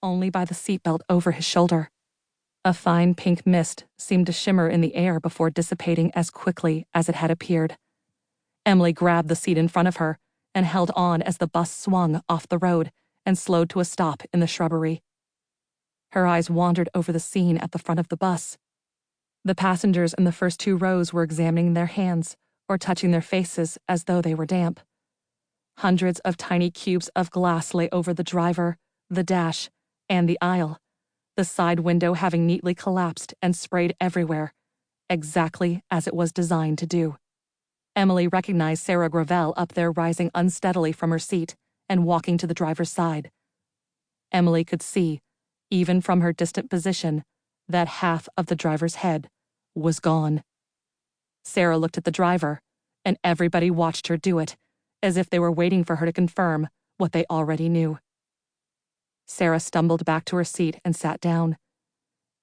only by the seatbelt over his shoulder. A fine pink mist seemed to shimmer in the air before dissipating as quickly as it had appeared. Emily grabbed the seat in front of her and held on as the bus swung off the road and slowed to a stop in the shrubbery. Her eyes wandered over the scene at the front of the bus. The passengers in the first 2 rows were examining their hands or touching their faces as though they were damp. Hundreds of tiny cubes of glass lay over the driver, the dash, and the aisle, the side window having neatly collapsed and sprayed everywhere, exactly as it was designed to do. Emily recognized Sarah Gravel up there rising unsteadily from her seat and walking to the driver's side. Emily could see, even from her distant position, that half of the driver's head was gone. Sarah looked at the driver, and everybody watched her do it, as if they were waiting for her to confirm what they already knew. Sarah stumbled back to her seat and sat down.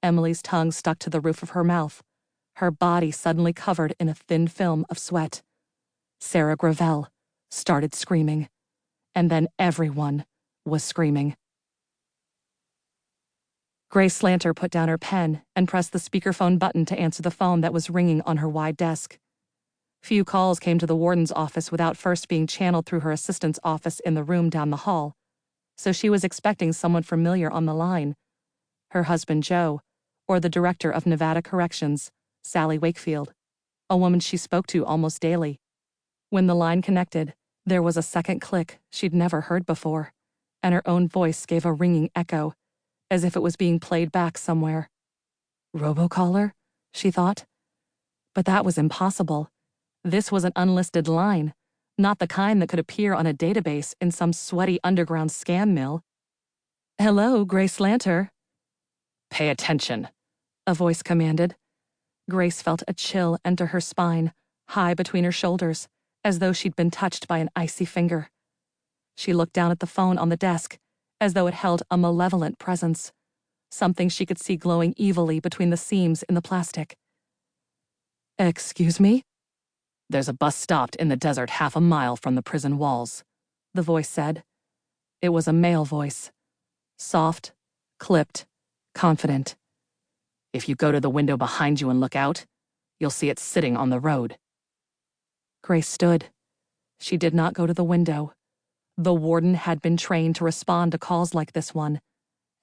Emily's tongue stuck to the roof of her mouth, her body suddenly covered in a thin film of sweat. Sarah Gravel started screaming, and then everyone was screaming. Grace Slanter put down her pen and pressed the speakerphone button to answer the phone that was ringing on her wide desk. Few calls came to the warden's office without first being channeled through her assistant's office in the room down the hall, so she was expecting someone familiar on the line. Her husband Joe, or the director of Nevada Corrections, Sally Wakefield, a woman she spoke to almost daily. When the line connected, there was a second click she'd never heard before, and her own voice gave a ringing echo, as if it was being played back somewhere. Robocaller? She thought. But that was impossible. This was an unlisted line, not the kind that could appear on a database in some sweaty underground scam mill. Hello, Grace Slanter. Pay attention, a voice commanded. Grace felt a chill enter her spine, high between her shoulders, as though she'd been touched by an icy finger. She looked down at the phone on the desk, as though it held a malevolent presence, something she could see glowing evilly between the seams in the plastic. Excuse me? There's a bus stopped in the desert half a mile from the prison walls, the voice said. It was a male voice. Soft, clipped, confident. If you go to the window behind you and look out, you'll see it sitting on the road. Grace stood. She did not go to the window. The warden had been trained to respond to calls like this one,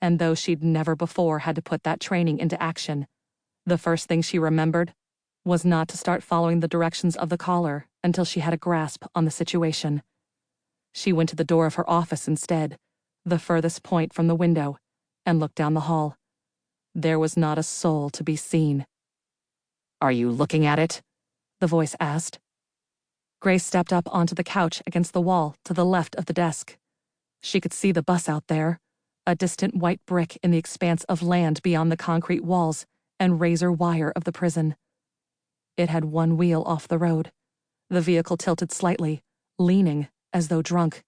and though she'd never before had to put that training into action, the first thing she remembered was not to start following the directions of the caller until she had a grasp on the situation. She went to the door of her office instead, the furthest point from the window, and looked down the hall. There was not a soul to be seen. Are you looking at it? The voice asked. Grace stepped up onto the couch against the wall to the left of the desk. She could see the bus out there, a distant white brick in the expanse of land beyond the concrete walls and razor wire of the prison. It had one wheel off the road. The vehicle tilted slightly, leaning as though drunk.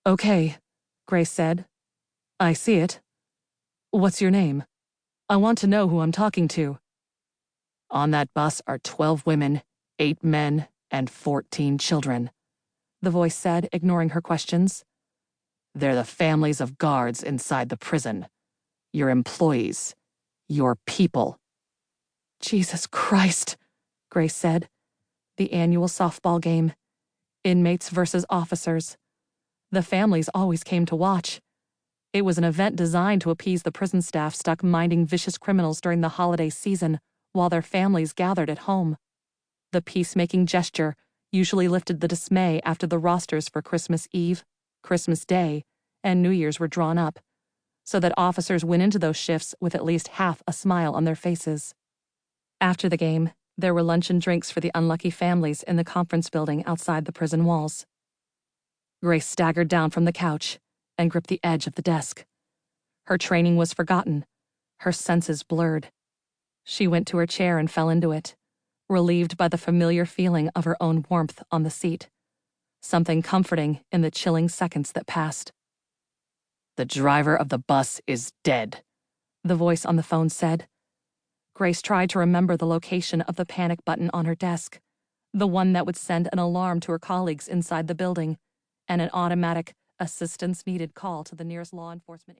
Okay, Grace said. I see it. What's your name? I want to know who I'm talking to. On that bus are 12 women, 8 men, and 14 children, the voice said, ignoring her questions. They're the families of guards inside the prison. Your employees. Your people. Jesus Christ, Grace said. The annual softball game. Inmates versus officers. The families always came to watch. It was an event designed to appease the prison staff stuck minding vicious criminals during the holiday season while their families gathered at home. The peacemaking gesture usually lifted the dismay after the rosters for Christmas Eve, Christmas Day, and New Year's were drawn up, so that officers went into those shifts with at least half a smile on their faces. After the game, there were lunch and drinks for the unlucky families in the conference building outside the prison walls. Grace staggered down from the couch and gripped the edge of the desk. Her training was forgotten, her senses blurred. She went to her chair and fell into it, relieved by the familiar feeling of her own warmth on the seat, something comforting in the chilling seconds that passed. The driver of the bus is dead, the voice on the phone said. Grace tried to remember the location of the panic button on her desk, the one that would send an alarm to her colleagues inside the building, and an automatic assistance needed call to the nearest law enforcement agency.